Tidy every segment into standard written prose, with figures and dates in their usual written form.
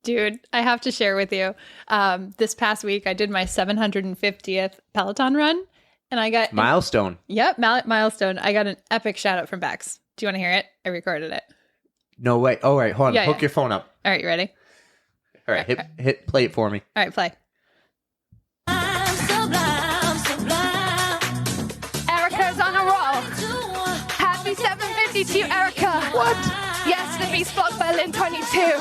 Dude, I have to share with you. This past week, I did my 750th Peloton run, and I got milestone. Milestone. I got an epic shout out from Bex. Do you want to hear it? I recorded it. No way. All right, hold on. Yeah, Hook your phone up. All right, you ready? All right, hit play it for me. All right, play. Erika's on a roll. Happy 750 to you, Erika. What? Yes, the Bespoke Berlin 22.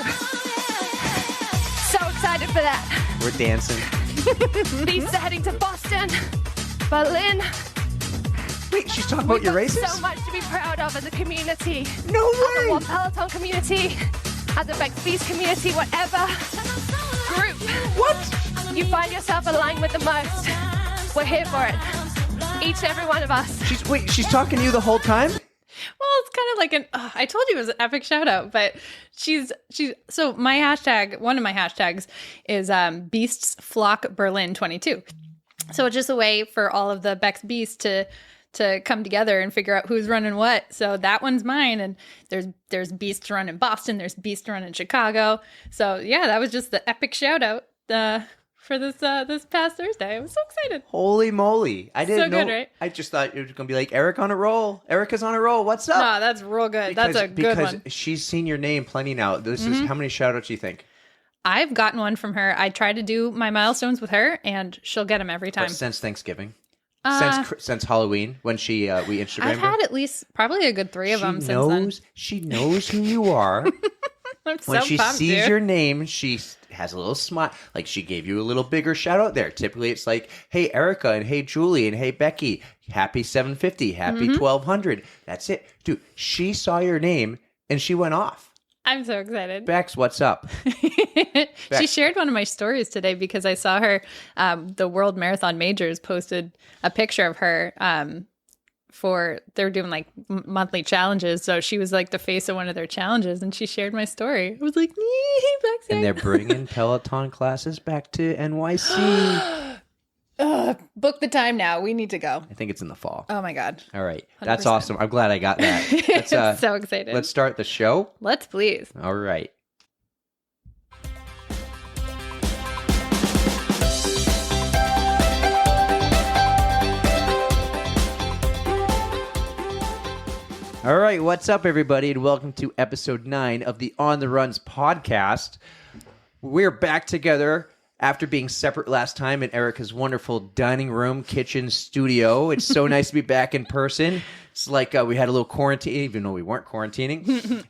So excited for that. We're dancing. Beasts are heading to Boston, Berlin. Wait, she's talking about your races? So much to be proud of as a community. No way. As a One Peloton community, as a Bex Beast community, whatever group. What? You find yourself aligned with the most. We're here for it. Each and every one of us. She's talking to you the whole time? Well, it's kind of like I told you it was an epic shout out, but so my hashtag, one of my hashtags is Beasts Flock Berlin 22. So it's just a way for all of the Bex Beasts to come together and figure out who's running what. So that one's mine, and there's Beasts run in Boston, there's Beasts run in Chicago. So yeah, that was just the epic shout out for this past Thursday. I was so excited. Holy moly. I didn't know. Good, right? I just thought it was going to be like, Eric on a roll. Erika's on a roll. What's up? No, that's real good. That's a good one. Because she's seen your name plenty now. This is how many shout outs do you think? I've gotten one from her. I try to do my milestones with her, and she'll get them every time. Or since Thanksgiving? Since Halloween, when we Instagrammed I've had at least probably a good 3 of them since then. She knows who you are. I'm When so she pumped, sees dude. your name, she has a little smile. Like she gave you a little bigger shout out there. Typically, it's like, hey, Erika, and hey, Julie, and hey, Becky. Happy 750. Happy 1200. That's it. Dude, she saw your name, and she went off. I'm so excited. Bex, what's up? She shared one of my stories today because I saw her, the World Marathon Majors posted a picture of her they're doing like monthly challenges. So she was like the face of one of their challenges, and she shared my story. I was like, Bex. And they're bringing Peloton classes back to NYC. Book the time now. We need to go. I think it's in the fall. Oh my God. All right. That's 100%. awesome. I'm glad I got that. Let's, I'm so excited. Let's start the show. Let's please. All right. All right, what's up, everybody, and welcome to episode 9 of the On the Runs podcast. We're back together after being separate last time in Erika's wonderful dining room, kitchen, studio. It's so nice to be back in person. It's like we had a little quarantine, even though we weren't quarantining.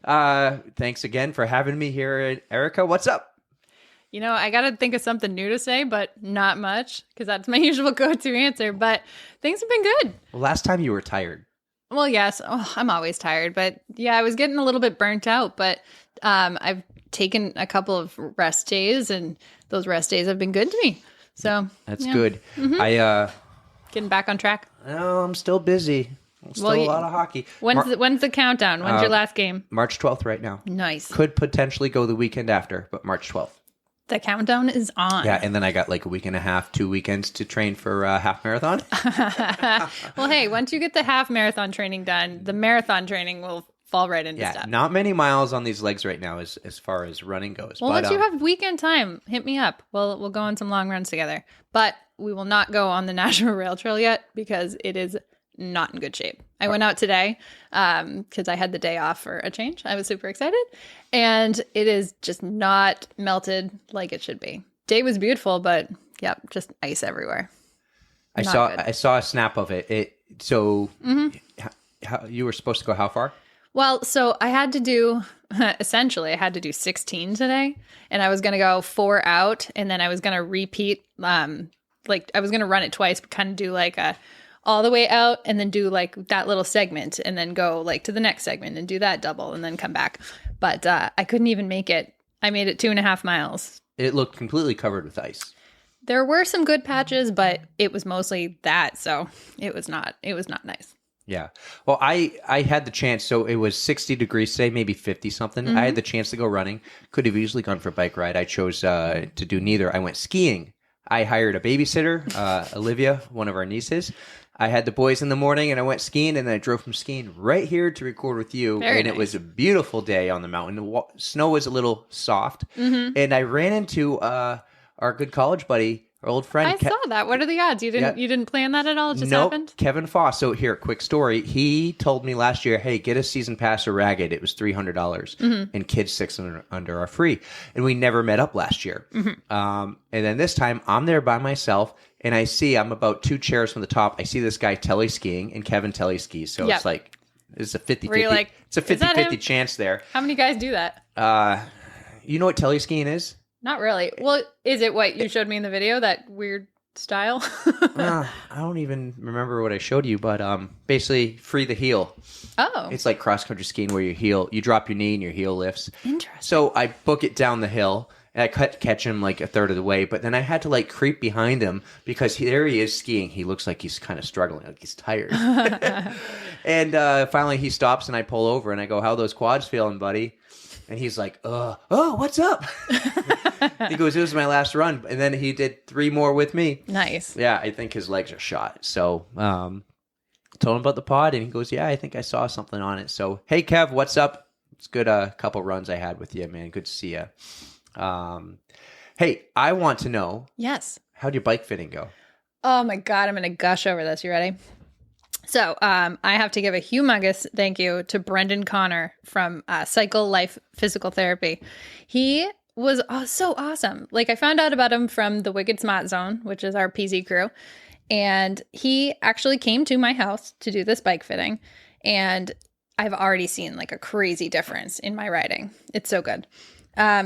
Thanks again for having me here, Erika. What's up? You know, I got to think of something new to say, but not much, because that's my usual go-to answer. But things have been good. Well, last time you were tired. Well, yes. Oh, I'm always tired. But yeah, I was getting a little bit burnt out. But I've taken a couple of rest days, and those rest days have been good to me. So that's good. Getting back on track. Oh, I'm still busy. Still a lot of hockey. When's the countdown? When's your last game? March 12th right now. Nice. Could potentially go the weekend after, but March 12th. The countdown is on. Yeah, and then I got like a week and a half, 2 weekends to train for half marathon. Well, hey, once you get the half marathon training done, the marathon training will fall right into step. Not many miles on these legs right now as far as running goes. Well, but, once you have weekend time, hit me up. We'll go on some long runs together. But we will not go on the National Rail Trail yet because it is not in good shape. I went out today because I had the day off for a change. I was super excited. And it is just not melted like it should be. Day was beautiful, but yep, just ice everywhere. I saw a snap of it. How, you were supposed to go how far? Well, so I had to do, essentially, I had to do 16 today. And I was going to go 4 out. And then I was going to repeat, I was going to run it twice, but kind of do like a all the way out and then do like that little segment and then go like to the next segment and do that double and then come back. But I couldn't even make it. I made it 2.5 miles. It looked completely covered with ice. There were some good patches, but it was mostly that. So it was not nice. Yeah. Well, I had the chance. So it was 60 degrees today, maybe 50 something. I had the chance to go running. Could have easily gone for a bike ride. I chose to do neither. I went skiing. I hired a babysitter, Olivia, one of our nieces. I had the boys in the morning and I went skiing, and then I drove from skiing right here to record with you. Very and it was a beautiful day on the mountain. The snow was a little soft. And I ran into our good college buddy, our old friend. I saw that. What are the odds? You didn't plan that at all? It just happened? Kevin Foss. So here, quick story. He told me last year, hey, get a season pass or Ragged. It was $300. And kids 6 and under are free. And we never met up last year. And then this time, I'm there by myself. And I'm about 2 chairs from the top. I see this guy telly skiing, and Kevin telly skis. So it's like, it's a 50-50. It's a 50-50 chance there. How many guys do that? You know what telly skiing is? Not really. Well, is it what you showed me in the video, that weird style? I don't even remember what I showed you, but basically free the heel. Oh. It's like cross-country skiing where you drop your knee and your heel lifts. Interesting. So I book it down the hill, and I catch him like a third of the way, but then I had to like creep behind him because there he is skiing. He looks like he's kind of struggling, like he's tired. And finally he stops, and I pull over, and I go, how are those quads feeling, buddy? And he's like, oh, what's up? He goes, it was my last run. And then he did 3 more with me. Nice. Yeah, I think his legs are shot. So told him about the pod, and he goes, yeah, I think I saw something on it. So, hey, Kev, what's up? It's good couple runs I had with you, man. Good to see you. Hey, I want to know. Yes. How'd your bike fitting go? Oh, my God. I'm going to gush over this. You ready? So I have to give a humongous thank you to Brendan Connor from Cycle Life Physical Therapy. He was so awesome. Like, I found out about him from the Wicked Smart Zone, which is our PZ crew. And he actually came to my house to do this bike fitting. And I've already seen like a crazy difference in my riding. It's so good.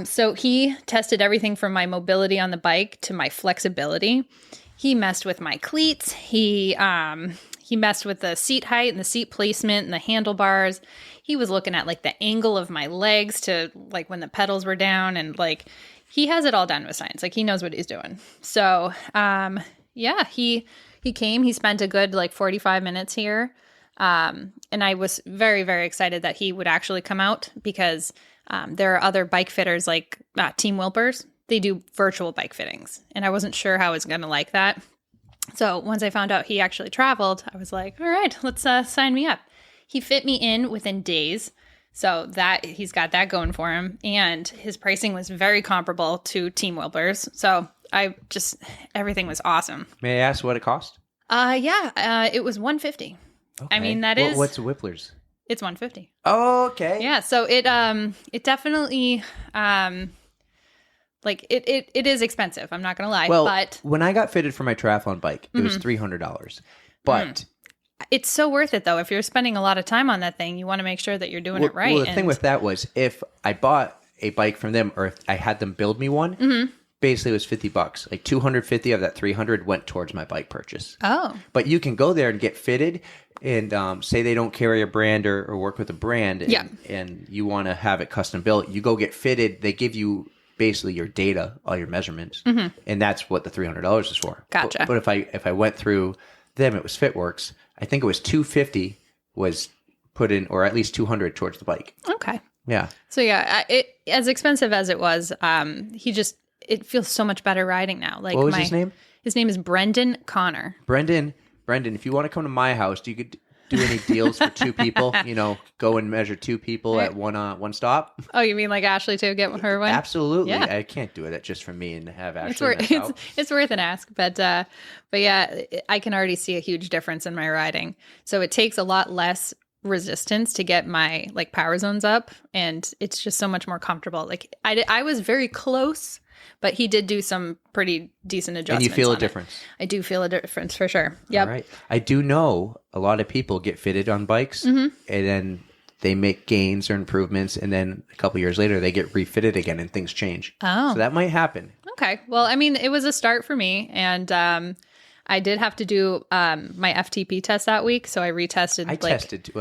So he tested everything from my mobility on the bike to my flexibility. He messed with my cleats. He messed with the seat height and the seat placement and the handlebars. He was looking at like the angle of my legs to like when the pedals were down, and like he has it all done with science. Like he knows what he's doing. So, yeah, he came, he spent a good like 45 minutes here. And I was very, very excited that he would actually come out because, there are other bike fitters like, Team Wilpers. They do virtual bike fittings, and I wasn't sure how I was going to like that. So once I found out he actually traveled, I was like, all right, let's sign me up. He fit me in within days. So that he's got that going for him. And his pricing was very comparable to Team Wilpers. So everything was awesome. May I ask what it cost? It was $150. Okay. I mean, What's Whipplers? It's $150. Oh, okay. Yeah. So it definitely, like it is expensive. I'm not going to lie. Well, but when I got fitted for my triathlon bike, it was $300. But it's so worth it, though. If you're spending a lot of time on that thing, you want to make sure that you're doing it right. Well, the thing with that was if I bought a bike from them, or if I had them build me one, basically it was $50. Like $250 of that $300 went towards my bike purchase. Oh. But you can go there and get fitted, and say they don't carry a brand or work with a brand, and you want to have it custom built. You go get fitted. They give you basically your data, all your measurements, and that's what the $300 is for. Gotcha. But if I went through them, it was FitWorks. I think it was $250 was put in, or at least $200 towards the bike. Okay. Yeah. So yeah, it as expensive as it was, it feels so much better riding now. Like, what was his name? His name is Brendan Connor. Brendan, if you want to come to my house, you could do any deals for 2 people. You know, go and measure 2 people at one stop. Oh, you mean like Ashley too? Get her one? Absolutely. Yeah. I can't do it just for me and have Ashley. It's worth an ask, but yeah, I can already see a huge difference in my riding. So it takes a lot less resistance to get my like power zones up, and it's just so much more comfortable. Like I was very close, but he did do some pretty decent adjustments. And you feel a difference? I do feel a difference for sure. Yep. All right. I do know a lot of people get fitted on bikes, and then they make gains or improvements, and then a couple years later they get refitted again and things change. Oh. So that might happen. Okay. Well, I mean, it was a start for me, and I did have to do my FTP test that week, so I retested. I did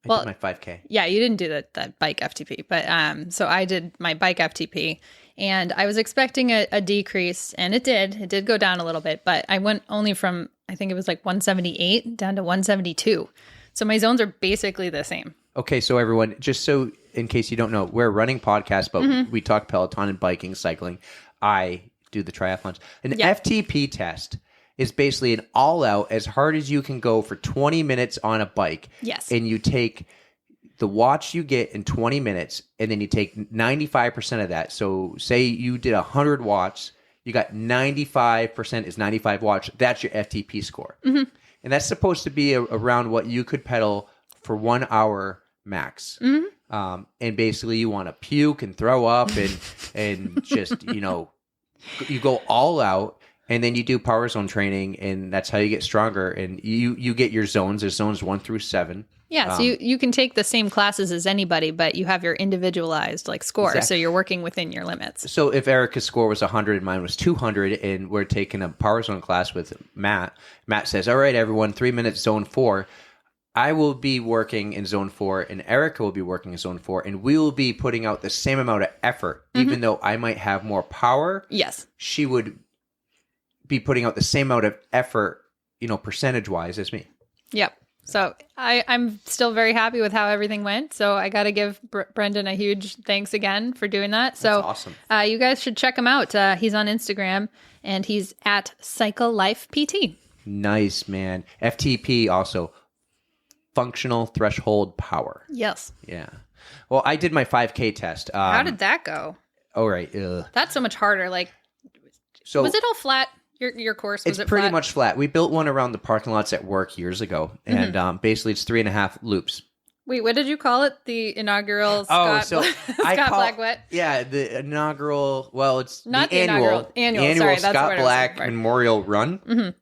my 5K. Yeah, you didn't do that bike FTP, but so I did my bike FTP, and I was expecting a decrease, and it did. It did go down a little bit, but I went only from, I think it was like 178 down to 172. So my zones are basically the same. Okay, so everyone, just so in case you don't know, we're a running podcast, but we talk Peloton and biking, cycling. I do the triathlons. An FTP test is basically an all-out as hard as you can go for 20 minutes on a bike. Yes. And you take the watts you get in 20 minutes, and then you take 95% of that. So say you did 100 watts, you got 95% is 95 watts. That's your FTP score. And that's supposed to be around what you could pedal for 1 hour max. And basically you want to puke and throw up and just, you go all out. And then you do power zone training, and that's how you get stronger. And you get your zones. There's zones 1 through 7. Yeah, so you can take the same classes as anybody, but you have your individualized score. Exactly. So you're working within your limits. So if Erika's score was 100 and mine was 200, and we're taking a power zone class with Matt says, all right, everyone, 3 minutes zone 4. I will be working in zone 4, and Erika will be working in zone 4, and we will be putting out the same amount of effort. Even though I might have more power, Yes. she would be putting out the same amount of effort, percentage-wise as me. Yep. So I'm still very happy with how everything went. So I got to give Brendan a huge thanks again for doing that. So That's awesome. You guys should check him out. He's on Instagram, and he's at Cycle Life PT. Nice, man. FTP also, functional threshold power. Yes. Yeah. Well, I did my 5K test. How did that go? All right. That's so much harder. So was it all flat? Your course, was it's it pretty flat? much flat. We built one around the parking lots at work years ago, and basically it's 3.5 loops. Wait, what did you call it? The inaugural Scott Blackwood? Yeah, the inaugural. Well, it's not the annual. Sorry, that's Scott what Black I was Memorial Run.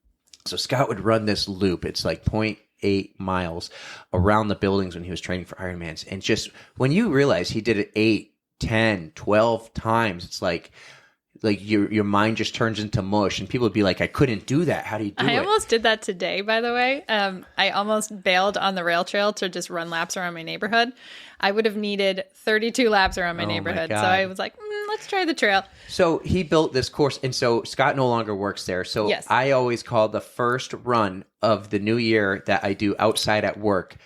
So Scott would run this loop. It's like 0.8 miles around the buildings when he was training for Ironmans, and just when you realize he did it 8, 10, 12 times, it's like your mind just turns into mush, and people would be like, I couldn't do that. How do you do it? I almost did that today, by the way. I almost bailed on the rail trail to just run laps around my neighborhood. I would have needed 32 laps around my neighborhood. So I was like, let's try the trail. So he built this course, and so Scott no longer works there. So yes. I always call the first run of the new year that I do outside at work.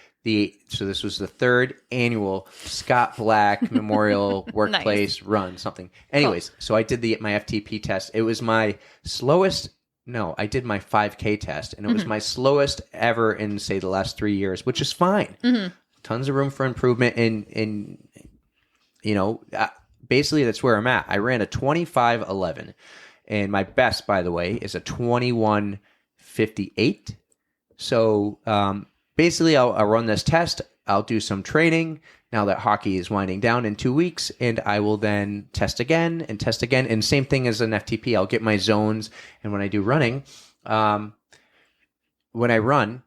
So this was the 3rd annual Scott Black Memorial Workplace Run, something. Anyways, So I did my FTP test. It was my slowest. No, I did my 5K test, and it was my slowest ever in, say, the last 3 years, which is fine. Tons of room for improvement. And basically that's where I'm at. I ran a 25:11, and my best, by the way, is a 21:58. So, basically, I'll run this test. I'll do some training now that hockey is winding down in 2 weeks, and I will then test again. And same thing as an FTP. I'll get my zones, and when I do running, when I run,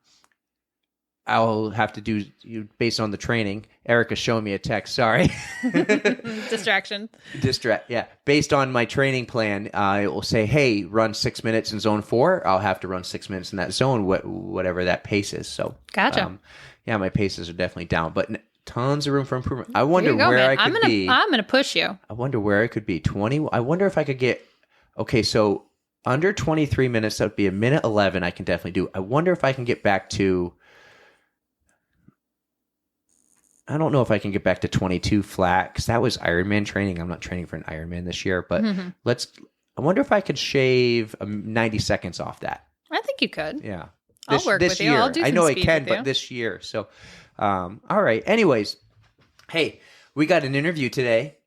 I'll have to do based on the training. Erika's showing me a text. Sorry. Distraction. Yeah. Based on my training plan, it will say, hey, run 6 minutes in zone 4. I'll have to run 6 minutes in that zone, whatever that pace is. So, gotcha. My paces are definitely down, but tons of room for improvement. I wonder where I could be. I'm going to push you. I wonder where I could be. 20. I wonder if I could get, okay, so under 23 minutes, that would be a minute 11. I can definitely do. I wonder if I can get back to, I don't know if I can get back to 22 flat, because that was Ironman training. I'm not training for an Ironman this year, but I wonder if I could shave 90 seconds off that. I think you could. Yeah. I'll work with you. I'll do some I know I speed can, with you. but this year. So, all right. Anyways, hey, we got an interview today.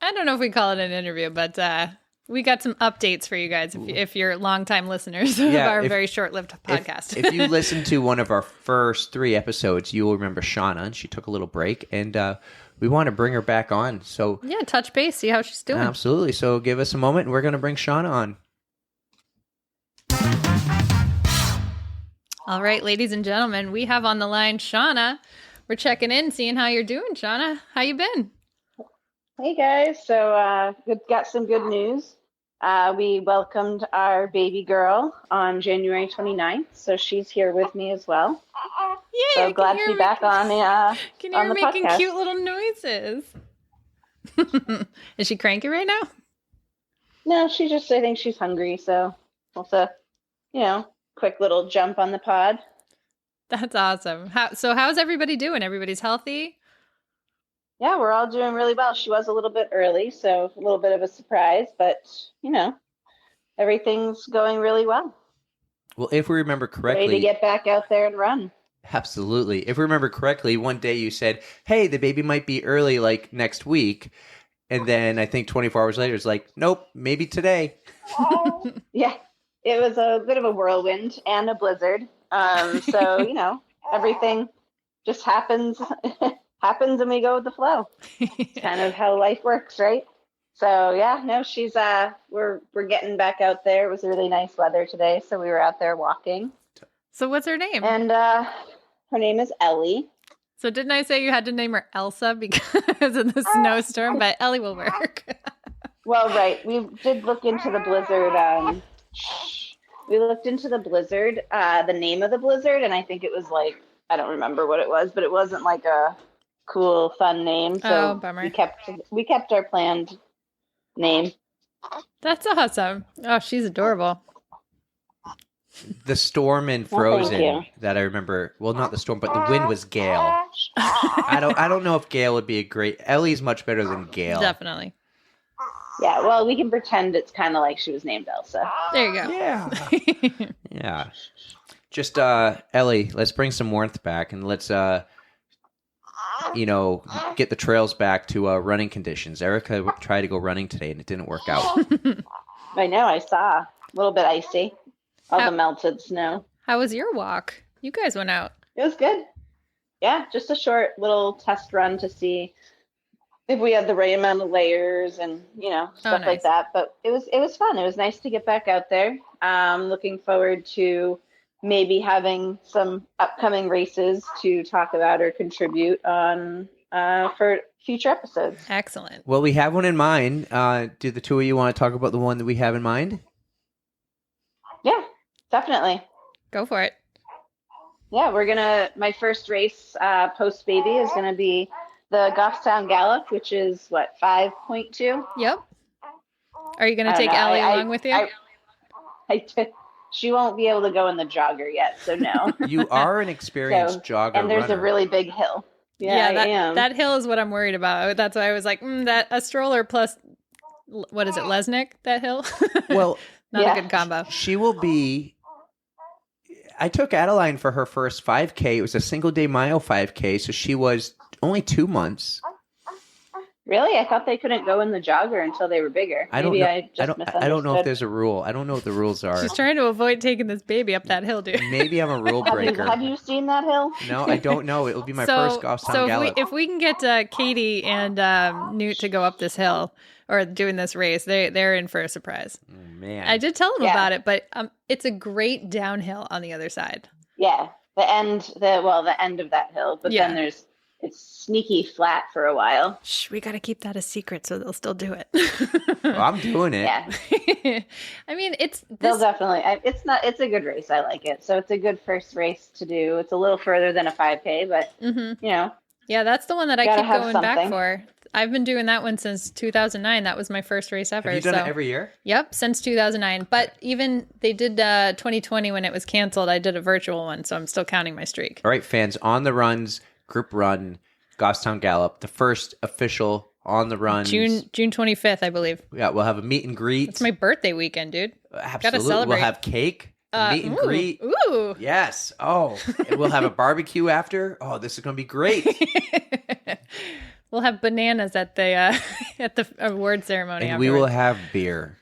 I don't know if we call it an interview, but we got some updates for you guys if you're longtime listeners of our very short-lived podcast. If you listen to one of our first 3 episodes, you will remember Shauna, and she took a little break, and we want to bring her back on. So yeah, touch base, see how she's doing. Absolutely. So give us a moment, and we're going to bring Shauna on. All right, ladies and gentlemen, we have on the line Shauna. We're checking in, seeing how you're doing, Shauna. How you been? Hey guys, so got some good news. We welcomed our baby girl on January 29th, so she's here with me as well. Yay! So glad to be back on the can you hear her making podcast. Cute little noises? Is she cranky right now? No, I think she's hungry, so also, quick little jump on the pod. That's awesome. How's everybody doing? Everybody's healthy? Yeah, we're all doing really well. She was a little bit early, so a little bit of a surprise, but, everything's going really well. Well, if we remember Ready correctly, to get back out there and run. absolutely. If we remember correctly, one day you said, "Hey, the baby might be early, like next week," and then I think 24 hours later, it's like, "Nope, maybe today." Yeah, it was a bit of a whirlwind and a blizzard. So everything just happens, happens, and we go with the flow. It's kind of how life works, right? So yeah, no, she's we're getting back out there. It was really nice weather today, so we were out there walking. So what's her name? And her name is Ellie. So didn't I say you had to name her Elsa because of the snowstorm? But Ellie will work. Well, right. We did look into the blizzard. We looked into the blizzard, the name of the blizzard, and I think it was like, I don't remember what it was, but it wasn't like a cool, fun name. So bummer. we kept our planned name. That's awesome. Oh, she's adorable. The storm in Well, thank Frozen you. that I remember. Well, not the storm, but the wind was gale. I don't know if Gale would be a great. Ellie's much better than Gale. Definitely. Yeah, well, we can pretend it's kind of like she was named Elsa. There you go. Yeah. Yeah. Just Ellie, let's bring some warmth back and let's get the trails back to running conditions. Erika tried to go running today and it didn't work out. I know, I saw. A little bit icy. All the melted snow. How was your walk? You guys went out. It was good. Yeah, just a short little test run to see if we had the right amount of layers and stuff nice. like that. But it was fun. It was nice to get back out there. Looking forward to maybe having some upcoming races to talk about or contribute on for future episodes. Excellent. Well, we have one in mind. Do the two of you want to talk about the one that we have in mind? Yeah, definitely. Go for it. Yeah, my first race post baby is gonna be the Goffstown Gallop, which is what, 5.2? Yep. Are you going to I don't take know. Ellie along with you? She won't be able to go in the jogger yet, so no. You are an experienced jogger And there's runner. a really big hill. Yeah, I am. that hill is what I'm worried about. That's why I was like, that a stroller plus, what is it, Lesnick, that hill? Well, Not yeah. a good combo. she will be. I took Adeline for her first 5K. It was a single day mile 5K, so she was only 2 months. Really? I thought they couldn't go in the jogger until they were bigger. I don't Maybe know. I just I don't know if misunderstood. there's a rule. I don't know what the rules are. She's trying to avoid taking this baby up that hill, dude. Maybe I'm a rule breaker. Have you seen that hill? No, I don't know. It will be my first Goffstown so Gallop. if we can get Katie and Newt to go up this hill or doing this race, they're in for a surprise. Oh, man. I did tell them Yeah. about it, but it's a great downhill on the other side. Yeah, the end of that hill. But Yeah. then it's sneaky flat for a while. Shh, we got to keep that a secret so they'll still do it. Well, I'm doing it. Yeah, I mean, it's they'll this. definitely. It's a good race. I like it. So it's a good first race to do. It's a little further than a 5K, but Mhm. Yeah, that's the one that I Gotta keep have going back something. for. I've been doing that one since 2009. That was my first race ever. Have you done so. it every year? Yep, since 2009. But even they did 2020 when it was canceled. I did a virtual one, so I'm still counting my streak. All right, fans, on the runs, group run, Goffstown Gallop, the first official on the runs. June 25th, I believe. Yeah, we'll have a meet and greet. It's my birthday weekend, dude. Absolutely. celebrate. We'll have cake, a meet and greet. Ooh. Yes. Oh, and we'll have a barbecue after. Oh, this is going to be great. We'll have bananas at the at the award ceremony. And we will afterwards. have beer.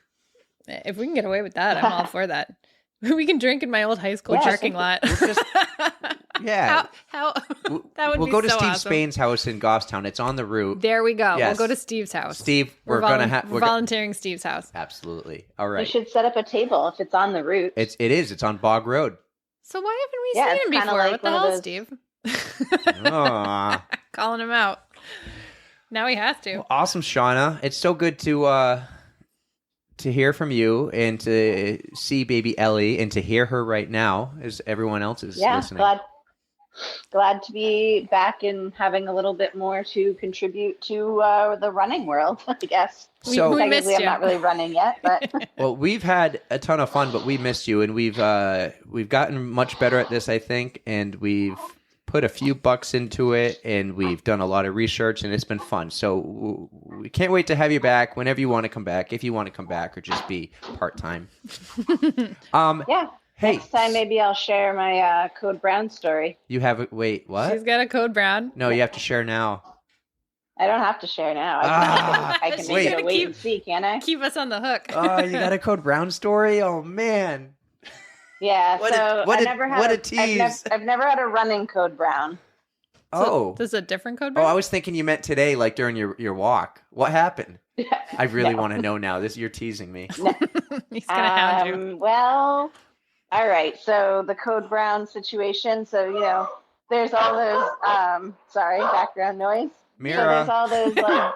If we can get away with that, I'm all for that. We can drink in my old high school Yeah, parking lot. Yeah. How that would We'll be go to so Steve awesome. Spain's house in Goffstown. It's on the route. There we go. Yes. We'll go to Steve's house. Steve, we're we're gonna have we're volunteering Steve's house. absolutely. All we right. should set up a table if it's on the route. It is. It's on Bog Road. So why haven't we Yeah, seen it's him kinda before? like What the one of hell, those- Steve? Aw. Calling him out. Now he has to. Well, awesome, Shauna. It's so good to hear from you and to see baby Ellie and to hear her right now as everyone else is Yeah, listening. glad to be back and having a little bit more to contribute to the running world, I guess. So- we Technically, missed I'm you. not really running yet, but Well, we've had a ton of fun, but we missed you, and we've gotten much better at this, I think, and we've put a few bucks into it, and we've done a lot of research, and it's been fun. So we can't wait to have you back whenever you want to come back, if you want to come back, or just be part time. yeah. Hey, Next time, maybe I'll share my Code Brown story. you have a wait. What? She's got a code brown. No, you have to share now. I don't have to share now. I can wait. make it a wait and see, can I? Keep us on the hook. Oh, you got a Code Brown story? Oh man. Yeah. What a tease. I've never had a running Code Brown. Oh. This is a different code Oh, brown? I was thinking you meant today, like during your walk. What happened? I really want to know now. You're teasing me. He's gonna hound you. Well, all right. So the Code Brown situation. So there's all those. Sorry, background noise. So there's all those like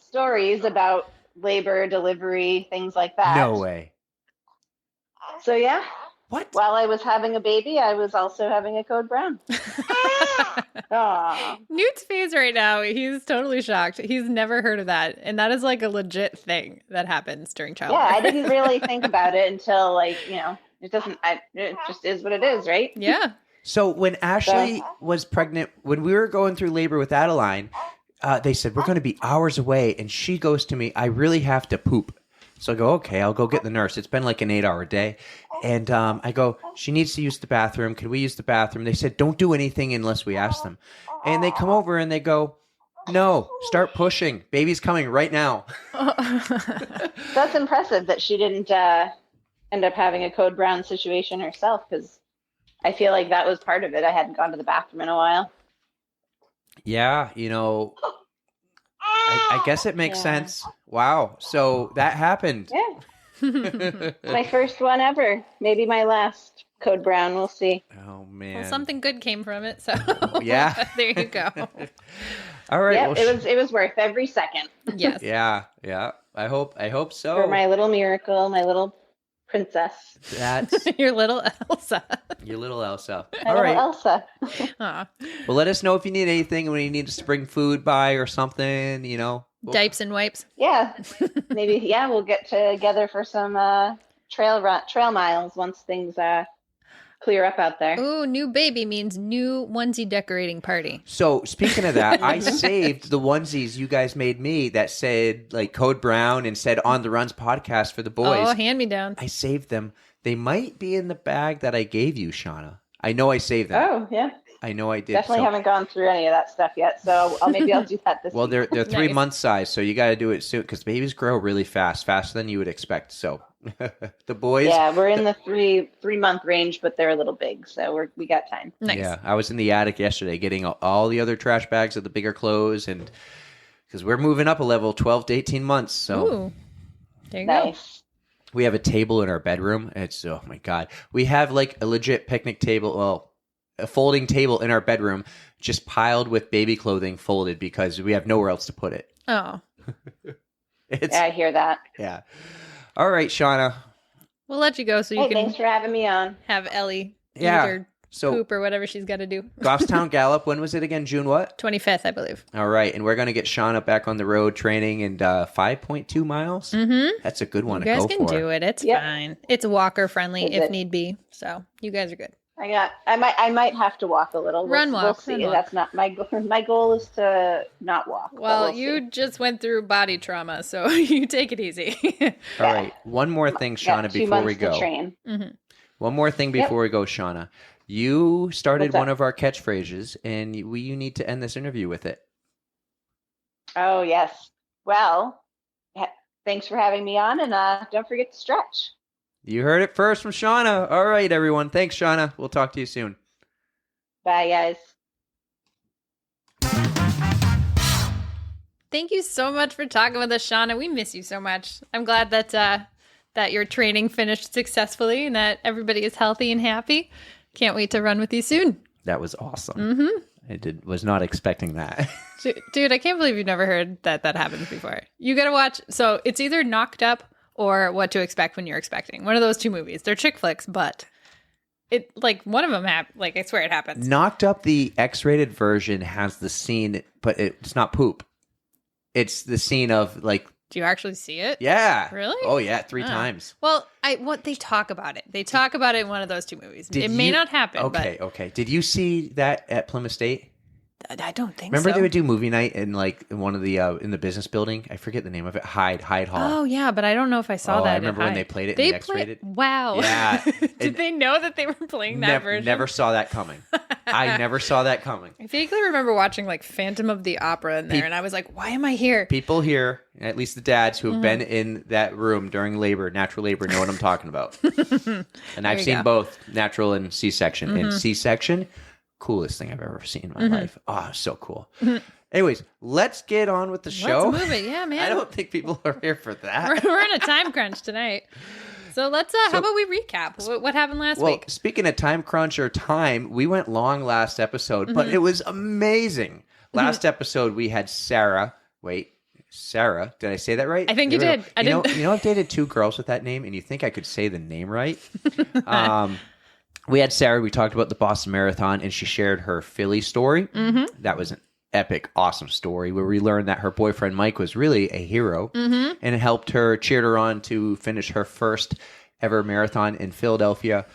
stories about labor, delivery, things like that. No way. So yeah. What? While I was having a baby, I was also having a Code Brown. Aw. Newt's face right now, he's totally shocked. He's never heard of that. And that is like a legit thing that happens during childbirth. Yeah, I didn't really think about it until it doesn't, it just is what it is, right? Yeah. So when Ashley was pregnant, when we were going through labor with Adeline, they said, we're going to be hours away. And she goes to me, I really have to poop. So I go, okay, I'll go get the nurse. It's been like an 8-hour day. And I go, she needs to use the bathroom. Can we use the bathroom? They said, don't do anything unless we ask them. And they come over and they go, no, start pushing. Baby's coming right now. That's impressive that she didn't end up having a Code Brown situation herself, because I feel like that was part of it. I hadn't gone to the bathroom in a while. Yeah, I guess it makes sense. Wow. So that happened. Yeah. My first one ever. Maybe my last Code Brown. We'll see. Oh, man. Well, something good came from it, so Yeah. there you go. All right. Yep, well, it was worth every second. Yes. Yeah. I hope so. For my little miracle, my little princess. That's Your little Elsa. your little Elsa. My All little right. Elsa. Aw. Well, let us know if you need anything, when you need us to bring food by or something, Dipes and wipes. Yeah. Maybe, we'll get together for some trail miles once things clear up out there. Ooh, new baby means new onesie decorating party. So speaking of that, I saved the onesies you guys made me that said like Code Brown and said On the Runs podcast for the boys. Oh, hand me down. I saved them. They might be in the bag that I gave you, Shauna. I know I saved them. Oh, yeah. I know I did. Definitely haven't gone through any of that stuff yet, so maybe I'll do that this Well, week. they're 3 Nice. month size, so you got to do it soon because babies grow really fast, faster than you would expect. So the boys. Yeah, we're in the 3-month range, but they're a little big, so we got time. Nice. Yeah, I was in the attic yesterday getting all the other trash bags of the bigger clothes, and because we're moving up a level, 12 to 18 months. So Ooh. There you go. Nice. we have a table in our bedroom. It's, oh my God. We have like a legit picnic table. Well, a folding table in our bedroom, just piled with baby clothing folded because we have nowhere else to put it. Oh. It's, Yeah, I hear that. yeah. All right, Shauna. We'll let you go so you Hey, can thanks for having me on. have Ellie Yeah. eat her So poop or whatever she's got to do. Goffstown Gallop, when was it again? June what? 25th, I believe. All right, and we're going to get Shauna back on the road training and 5.2 miles. Mm-hmm. That's a good one You to guys go can for. do it. It's Yep. fine. It's walker friendly Is if it? need be. So you guys are good. I might have to walk a little. Run We'll walk, see. run walk. That's not my goal. My goal is to not walk. but Well, we'll you see. just went through body trauma, so you take it easy. All right, one more thing, Got Shauna, 2 before months we go. to train. Mhm. One more thing before we go, Shauna. You started What's that? one of our catchphrases, and you need to end this interview with it. Oh yes. Well, thanks for having me on, and don't forget to stretch. You heard it first from Shauna. All right, everyone. Thanks, Shauna. We'll talk to you soon. Bye, guys. Thank you so much for talking with us, Shauna. We miss you so much. I'm glad that that your training finished successfully and that everybody is healthy and happy. Can't wait to run with you soon. That was awesome. Mm-hmm. I was not expecting that. Dude, I can't believe you've never heard that happens before. You got to watch. So it's either Knocked Up or What to Expect When You're Expecting. One of those two movies. They're chick flicks, but it like one of them like I swear it happens. Knocked Up, the X-rated version, has the scene, but it's not poop. It's the scene of like, Do you actually see it? yeah. Really? Oh yeah, 3 Oh. times. Well, what they talk about it. They talk about it in one of those two movies. Did It may you- not happen, Okay, okay. Did you see that at Plymouth State? I don't think Remember so. they would do movie night in like in one of the in the business building? I forget the name of it. Hyde Hall. Oh yeah, but I don't know if I saw that. I remember when they played it in the X-rated. Wow. Yeah. Did they know that they were playing that version? Never saw that coming. I never saw that coming. I vaguely remember watching like Phantom of the Opera in there, and I was like, "Why am I here?" People here, at least the dads who have been in that room during natural labor, know what I'm talking about. And I've seen both natural and C-section. And C-section, coolest thing I've ever seen in my life. Oh, so cool. Anyways, let's get on with the show. Let's move it. Yeah, man. I don't think people are here for that. We're in a time crunch tonight. So let's, how about we recap what happened last week? Speaking of time crunch or time, we went long last episode, but it was amazing. Last episode, we had Sarah. Wait, Sarah. Did I say that right? I think you did. You know, I've dated 2 girls with that name, and you think I could say the name right? We had Sarah. We talked about the Boston Marathon, and she shared her Philly story. That was an epic, awesome story where we learned that her boyfriend Mike was really a hero, and it helped her, cheered her on to finish her first ever marathon in Philadelphia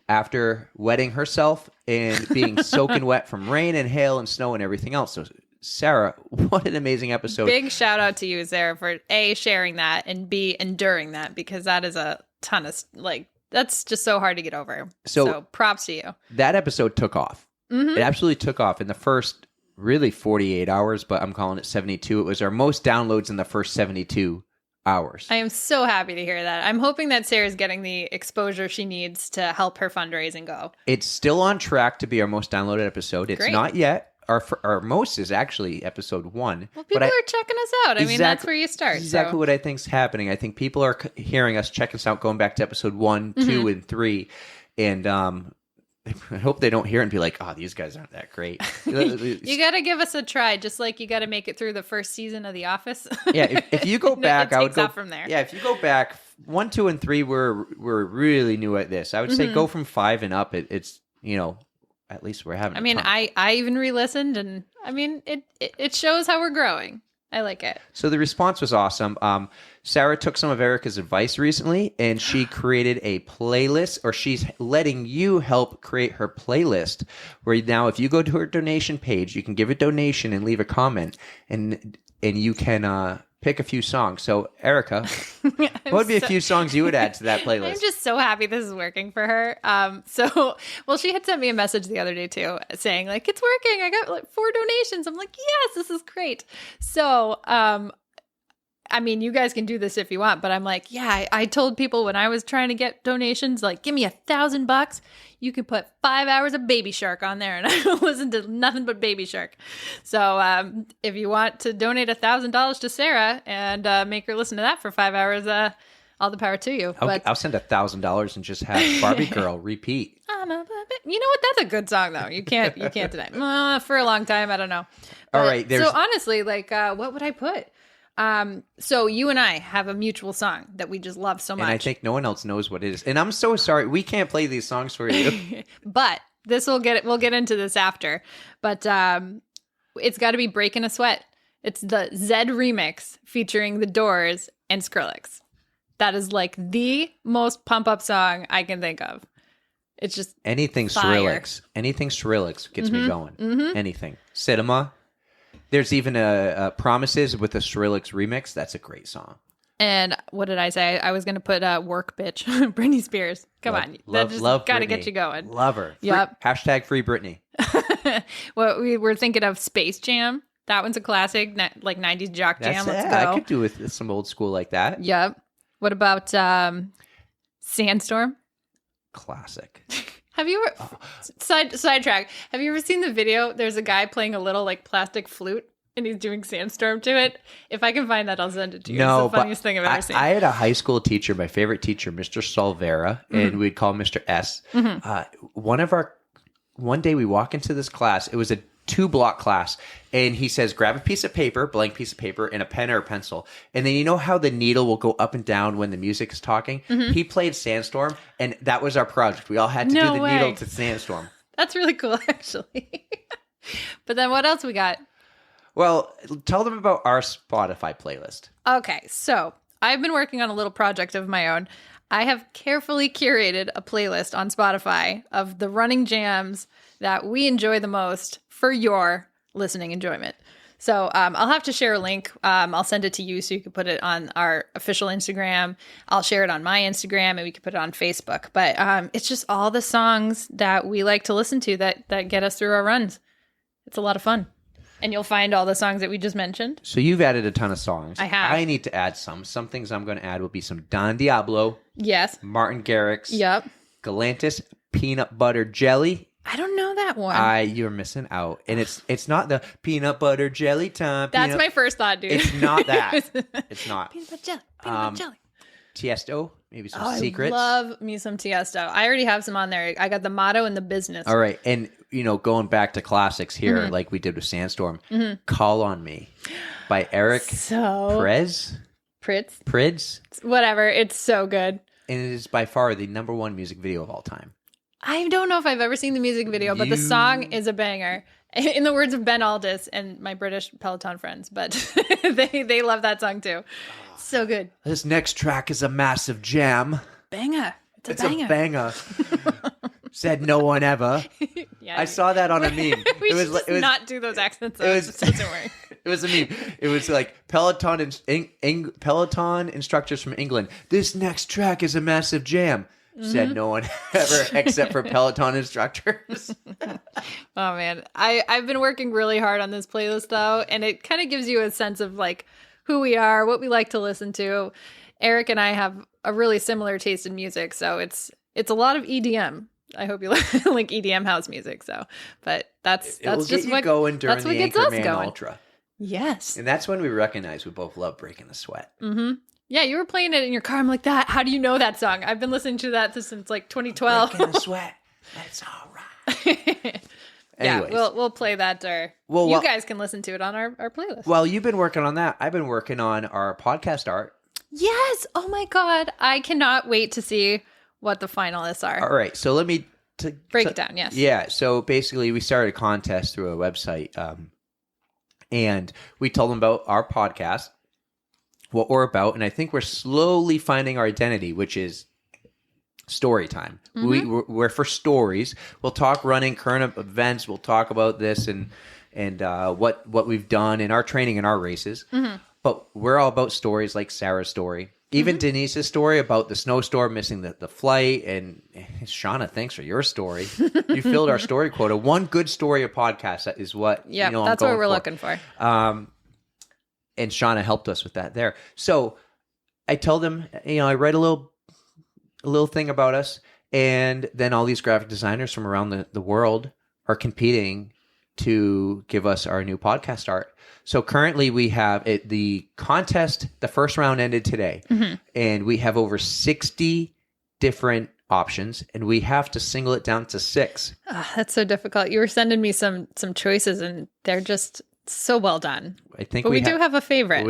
after wetting herself and being soaking wet from rain and hail and snow and everything else. So, Sarah, what an amazing episode. Big shout out to you, Sarah, for A, sharing that, and B, enduring that, because that is a ton of, that's just so hard to get over. So props to you. That episode took off. It absolutely took off in the first really 48 hours, but I'm calling it 72. It was our most downloads in the first 72 hours. I am so happy to hear that. I'm hoping that Sarah's getting the exposure she needs to help her fundraising go. It's still on track to be our most downloaded episode. It's not yet. Our most is actually episode 1. Well, people are checking us out. I mean, that's where you start. Exactly what I think's happening. I think people are hearing us, checking us out, going back to episode 1, 2, and 3. And I hope they don't hear it and be like, oh, these guys aren't that great. You got to give us a try, just like you got to make it through the first season of The Office. Yeah, if you go back, I would go from there. Yeah, if you go back, 1, 2, and 3, we're really new at this. I would say go from 5 and up. It's at least we're having. I mean, I even re-listened, and I mean, it shows how we're growing. I like it. So the response was awesome. Sarah took some of Erika's advice recently, and she created a playlist, or she's letting you help create her playlist, where now if you go to her donation page, you can give a donation and leave a comment, and you can pick a few songs. So, Erika, what would be a few songs you would add to that playlist? I'm just so happy this is working for her. She had sent me a message the other day too, saying like, it's working. I got 4 donations. I'm like, yes, this is great. So, I mean, you guys can do this if you want, but I'm like, yeah, I told people when I was trying to get donations, like, give me $1,000. You can put 5 hours of Baby Shark on there, and I will listen to nothing but Baby Shark. So if you want to donate $1,000 to Sarah and make her listen to that for 5 hours, all the power to you. I'll send $1,000 and just have Barbie Girl repeat. You know what? That's a good song, though. You can't deny. For a long time, I don't know. All right. So honestly, what would I put? So you and I have a mutual song that we just love so much. And I think no one else knows what it is. And I'm so sorry. We can't play these songs for you. But we'll get into this after. But it's got to be Breaking a Sweat. It's the Zed remix featuring The Doors and Skrillex. That is like the most pump up song I can think of. It's just anything fire. Skrillex gets me going. Anything. Cinema. There's even a Promises with a Skrillex remix. That's a great song. And what did I say? I was going to put Work Bitch, Britney Spears. Come on. That just got to get you going. Love her. Yep. Hashtag free Britney. Well, we were thinking of Space Jam. That one's a classic, like 90s jock jam. Let's go. I could do with some old school like that. Yep. What about Sandstorm? Classic. Have you ever sidetrack? Have you ever seen the video? There's a guy playing a little like plastic flute, and he's doing Sandstorm to it. If I can find that, I'll send it to you. No, it's the funniest thing I've ever seen. I had a high school teacher, my favorite teacher, Mr. Solvera, and we'd call him Mr. S. One day we walk into this class. It was a 2-block class, and he says, grab a piece of paper, blank piece of paper, and a pen or a pencil. And then you know how the needle will go up and down when the music is talking? He played Sandstorm, and that was our project. We all had to do the needle to Sandstorm. That's really cool, actually. But then what else we got? Well, tell them about our Spotify playlist. Okay, so I've been working on a little project of my own. I have carefully curated a playlist on Spotify of the running jams that we enjoy the most for your listening enjoyment. So I'll have to share a link. I'll send it to you so you can put it on our official Instagram. I'll share it on my Instagram and we can put it on Facebook. But it's just all the songs that we like to listen to that get us through our runs. It's a lot of fun. And you'll find all the songs that we just mentioned. So you've added a ton of songs. I have. I need to add some. Some things I'm going to add will be some Don Diablo. Yes. Martin Garrix. Yep. Galantis Peanut Butter Jelly. I don't know that one. You're missing out. And it's not the peanut butter jelly time. That's my first thought, dude. It's not that. It's not. Peanut butter jelly. Peanut butter jelly. Tiesto, maybe some secrets. I love me some Tiesto. I already have some on there. I got the Motto and the Business. All right. And, going back to classics here, like we did with Sandstorm, Call on Me by Eric Prids. Whatever. It's so good. And it is by far the number one music video of all time. I don't know if I've ever seen the music video, but the song is a banger. In the words of Ben Aldis and my British Peloton friends, but they love that song too. So good. This next track is a massive jam. Banger. It's a banger. Said no one ever. Yeah, I saw that on a meme. We should not do those accents. It just doesn't work. It was a meme. It was like Peloton instructors from England. This next track is a massive jam. Said no one ever except for Peloton instructors. Oh man, I've been working really hard on this playlist though, and it kind of gives you a sense of like who we are, what we like to listen to. Eric and I have a really similar taste in music, so it's a lot of EDM. I hope you like EDM house music. So, but that's just what going during that's what the gets us Anchorman going. Ultra. Yes, and that's when we recognize we both love breaking the sweat. Mm-hmm. Yeah, you were playing it in your car. I'm like, that. How do you know that song? I've been listening to that since like 2012. Breaking the sweat. That's all right. Yeah, we'll play that. You guys can listen to it on our playlist. Well, you've been working on that. I've been working on our podcast art. Yes. Oh my God. I cannot wait to see what the finalists are. All right. So let me break it down. Yes. Yeah. So basically, we started a contest through a website, and we told them about our podcast, what we're about, and I think we're slowly finding our identity, which is story time. We're for stories. We'll talk running, current events. We'll talk about this and what we've done in our training and our races. But we're all about stories, like Sarah's story, even Denise's story about the snowstorm missing the flight. And Shauna, thanks for your story. You filled our story quota. One good story a podcast. That is what that's what we're looking for. And Shauna helped us with that there. So I told them, I write a little thing about us, and then all these graphic designers from around the world are competing to give us our new podcast art. So currently we have the contest, the first round ended today, and we have over 60 different options, and we have to single it down to 6. That's so difficult. You were sending me some choices, and they're just so well done. I think we do have a favorite.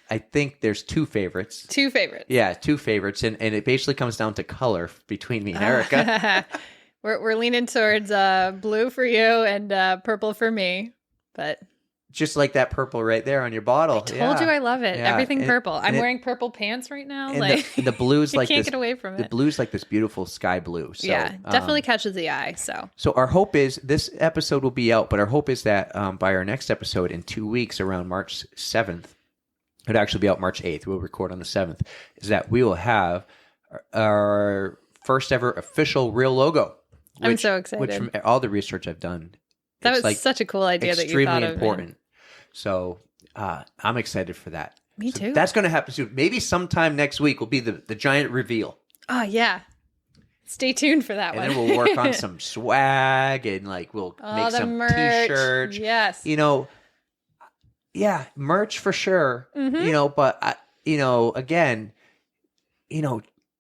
I think there's 2 favorites. 2 favorites. Yeah, 2 favorites. And it basically comes down to color between me and Erika. We're leaning towards blue for you and purple for me. But just like that purple right there on your bottle. I told you I love it. Yeah. Everything purple. I'm wearing purple pants right now. And the blue's like can't get away from it. The blue's like this beautiful sky blue. So, yeah, definitely catches the eye. So our hope is this episode will be out, but our hope is that by our next episode in 2 weeks, around March 7th, it would actually be out March 8th. We'll record on the 7th. Is that we will have our first ever official real logo. I'm so excited. Which from all the research I've done, that was such a cool idea that you thought of. Extremely important. So I'm excited for that. Me too. That's going to happen soon. Maybe sometime next week will be the giant reveal. Oh, yeah. Stay tuned for that one. And then we'll work on some swag and we'll make some merch. T-shirts. Yes. Yeah, merch for sure. But again,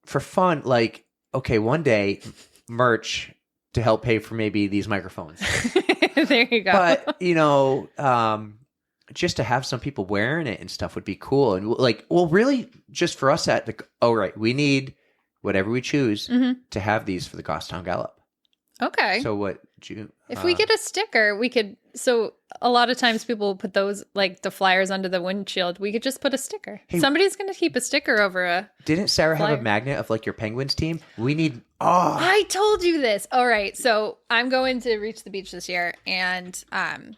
for fun, okay, one day merch to help pay for maybe these microphones. There you go. But just to have some people wearing it and stuff would be cool. And really just for us we need whatever we choose to have these for the Gostown Gallop. Okay. So if we get a sticker, we could. So a lot of times people put those the flyers under the windshield. We could just put a sticker. Hey, somebody's going to keep a sticker over a. Didn't Sarah have a magnet of your Penguins team? We need Oh, I told you this. All right. So I'm going to reach the beach this year. And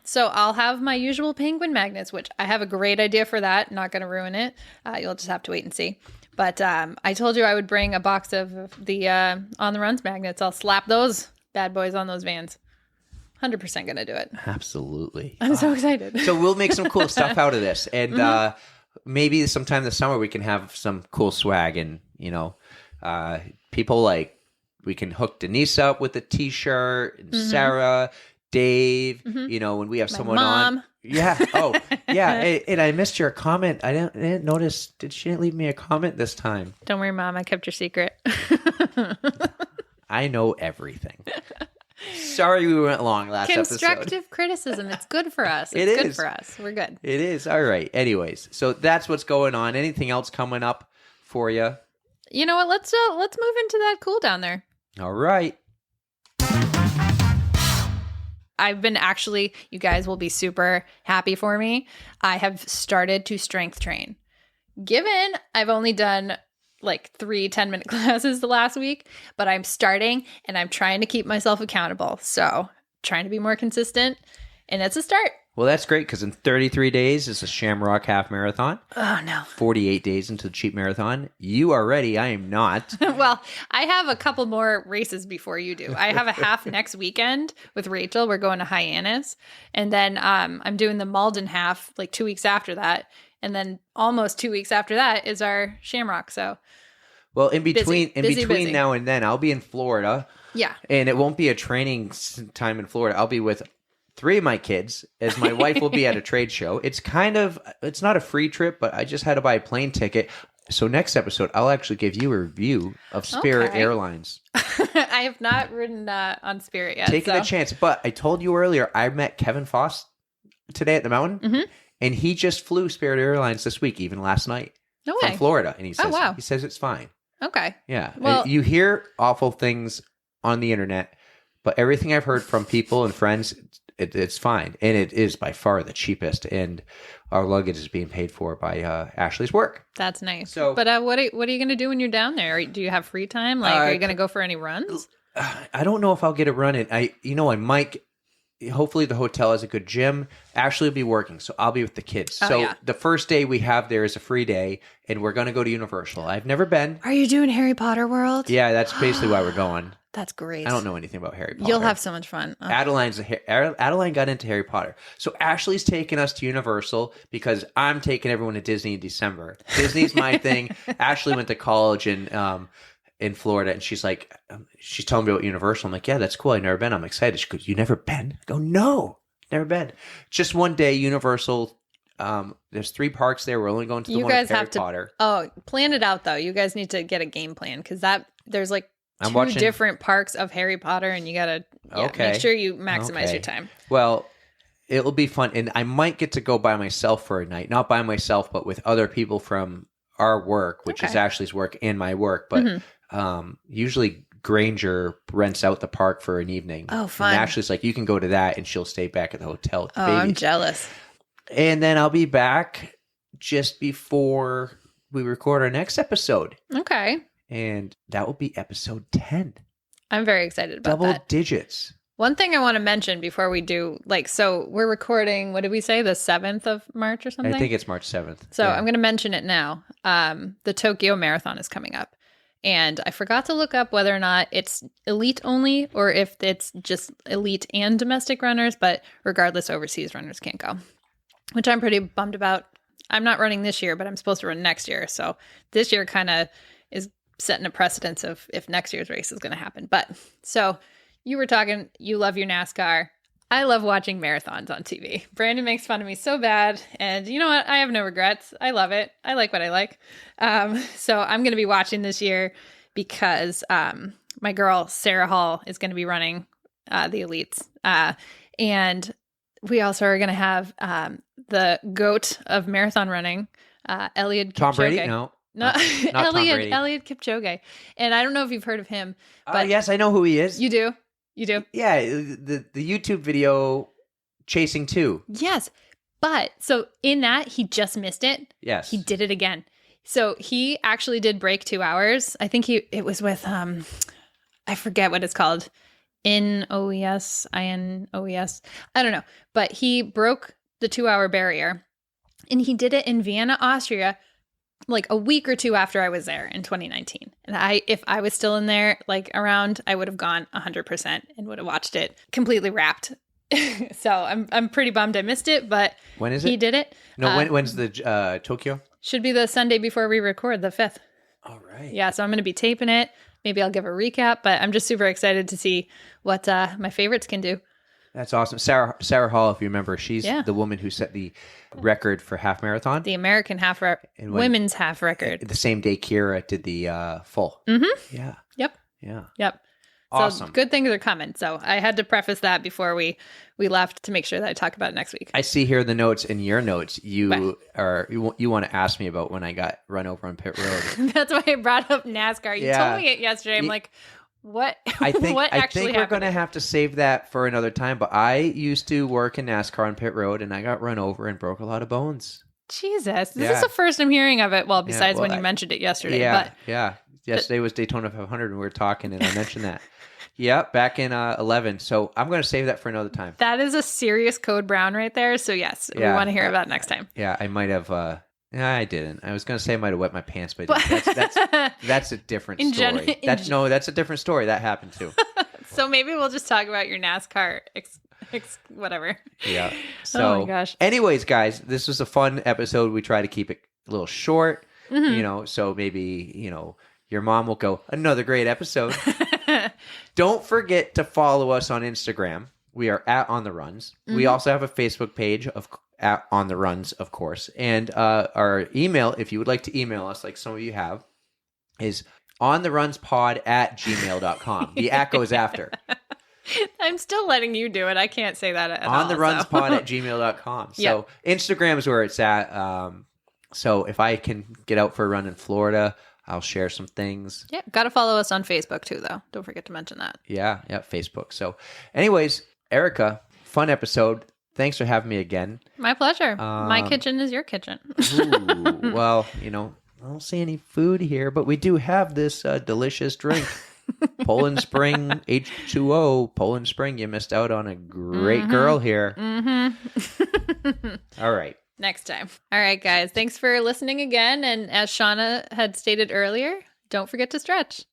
so I'll have my usual penguin magnets, which I have a great idea for that. Not going to ruin it. You'll just have to wait and see. But I told you I would bring a box of the On the Runs magnets. I'll slap those bad boys on those vans. 100% going to do it. absolutely. I'm so excited. So we'll make some cool stuff out of this. And maybe sometime this summer we can have some cool swag. And, people like, we can hook Denise up with a t-shirt, and Sarah, Dave, when we have someone mom. on. Yeah. Oh, yeah. And I missed your comment. I didn't notice. She didn't leave me a comment this time? Don't worry, Mom. I kept your secret. I know everything. Sorry we went long last episode. Constructive criticism. It's good for us. It It's good is. for us. We're good. It is. All right. Anyways, so that's what's going on. Anything else coming up for you? You know what? Let's move into that cool down there. All right. I've been you guys will be super happy for me. I have started to strength train. Given I've only done like 3 10-minute classes the last week, but I'm starting and I'm trying to keep myself accountable. So trying to be more consistent, and it's a start. Well, that's great because in 33 days is a Shamrock Half Marathon. Oh, no. 48 days into the Cheap Marathon. You are ready. I am not. Well, I have a couple more races before you do. I have a half next weekend with Rachel. We're going to Hyannis. And then I'm doing the Malden half like 2 weeks after that. And then almost 2 weeks after that is our Shamrock. So, Well, in between busy. now and then, I'll be in Florida. yeah. And it won't be a training time in Florida. I'll be with 3 of my kids, as my wife will be at a trade show. It's not a free trip, but I just had to buy a plane ticket. So next episode, I'll actually give you a review of Spirit Okay. Airlines. I have not ridden on Spirit yet. Taking a chance. But I told you earlier, I met Kevin Foss today at the mountain, and he just flew Spirit Airlines this week, even last night, No from way. Florida. And he says, wow. he says it's fine. Okay. Yeah. Well- You hear awful things on the internet, but everything I've heard from people and friends, it's fine. And it is by far the cheapest. And our luggage is being paid for by Ashley's work. That's nice. So- but what are you going to do when you're down there? Do you have free time? Like, are you going to go for any runs? I don't know if I'll get it running. I might. Hopefully the hotel has a good gym. Ashley will be working, so I'll be with the kids. Oh, So yeah. the first day we have there is a free day, and we're going to go to Universal. I've never been. Are you doing Harry Potter World? Yeah, that's basically why we're going. That's great. I don't know anything about Harry Potter. You'll have so much fun. Oh. Adeline got into Harry Potter. So Ashley's taking us to Universal because I'm taking everyone to Disney in December. Disney's my thing. Ashley went to college in Florida, and she's like, she's telling me about Universal. I'm like, yeah, that's cool. I've never been. I'm excited. She goes, you never been? I go, no, never been. Just one day, Universal. There's 3 parks there. We're only going to the You one guys with Harry have to. Potter. Oh, plan it out though. You guys need to get a game plan because there's like I'm 2 watching- different parks of Harry Potter, and you gotta Okay. make sure you maximize Okay. your time. Well, it'll be fun, and I might get to go by myself for a night. Not by myself, but with other people from our work, which is Okay. Ashley's work and my work. But usually Granger rents out the park for an evening. Oh, fun. And Ashley's like, you can go to that, and she'll stay back at the hotel with the Oh, I'm babies. jealous. And then I'll be back just before we record our next episode. Okay, And that will be episode 10. I'm very excited about Double that. digits. One thing I want to mention before we do, so we're recording, what did we say, the 7th of March or something? I think it's March 7th. So Yeah. I'm going to mention it now. The Tokyo Marathon is coming up. And I forgot to look up whether or not it's elite only or if it's just elite and domestic runners, but regardless, overseas runners can't go, which I'm pretty bummed about. I'm not running this year, but I'm supposed to run next year. So this year kind of is setting a precedence of if next year's race is going to happen. But so you were talking, you love your NASCAR. I love watching marathons on TV. Brandon makes fun of me so bad. And you know what? I have no regrets. I love it. I like what I like. So I'm going to be watching this year because my girl, Sarah Hall, is going to be running the elites. And we also are going to have the GOAT of marathon running, Elliot Tom Brady? Kipchoge. No. No, Not Tom Brady. Elliot Kipchoge. And I don't know if you've heard of him, Oh, but yes, I know who he is. you do. You do? Yeah, the YouTube video Chasing 2. Yes. But so in that, he just missed it. Yes. He did it again. So he actually did break 2 hours. I think it was with I forget what it's called. INOES. I don't know. But he broke the 2-hour barrier, and he did it in Vienna, Austria, like a week or two after I was there in 2019. And if I was still in there, like around, I would have gone 100% and would have watched it completely wrapped. So I'm pretty bummed I missed it, but When is it? he did it. No, when's the Tokyo? Should be the Sunday before we record, the 5th. All right. Yeah, so I'm going to be taping it. Maybe I'll give a recap, but I'm just super excited to see what my favorites can do. That's awesome. Sarah Hall, if you remember, she's Yeah. the woman who set the record for half marathon. The American And when- women's half record. The same day Kira did the full. Mm-hmm. Yeah. Yep. Yeah. Yep. Awesome. So good things are coming. So I had to preface that before we left to make sure that I talk about it next week. I see here the notes in your notes. You want to ask me about when I got run over on pit road. That's why I brought up NASCAR. You told me it yesterday. I'm like, what? I think what actually we're happened? going to have to save that for another time. But I used to work in NASCAR on pit road, and I got run over and broke a lot of bones. Jesus, this Yeah. is the first I'm hearing of it. Well, besides when well, you mentioned it yesterday. Yeah, But yeah. Yesterday was Daytona 500, and we were talking, and I mentioned that. Yeah, back in 11. So I'm going to save that for another time. that is a serious code brown right there. So yes, we Yeah. want to hear about it next time. Yeah, I might have. I didn't. I was going to say I might have wet my pants, but I didn't. That's a different In story. That's a different story. That happened too. So maybe we'll just talk about your NASCAR whatever. Yeah. So, Oh my gosh. anyways, guys, this was a fun episode. We try to keep it a little short, so maybe, your mom will go, another great episode. Don't forget to follow us on Instagram. We are at On The Runs. We also have a Facebook page of at On The Runs, of course. And our email, if you would like to email us, like some of you have, is ontherunspod@gmail.com. The at goes after. I'm still letting you do it. I can't say that at all. ontherunspod@gmail.com. So Instagram is where it's at. So if I can get out for a run in Florida, I'll share some things. Yeah, got to follow us on Facebook too, though. Don't forget to mention that. Yeah, Facebook. So anyways, Erika, fun episode. Thanks for having me again. My pleasure. My kitchen is your kitchen. Ooh, well, I don't see any food here, but we do have this delicious drink. Poland Spring H2O. Poland Spring, you missed out on a great girl here. Mm-hmm. All right. Next time. All right, guys. Thanks for listening again. And as Shauna had stated earlier, don't forget to stretch.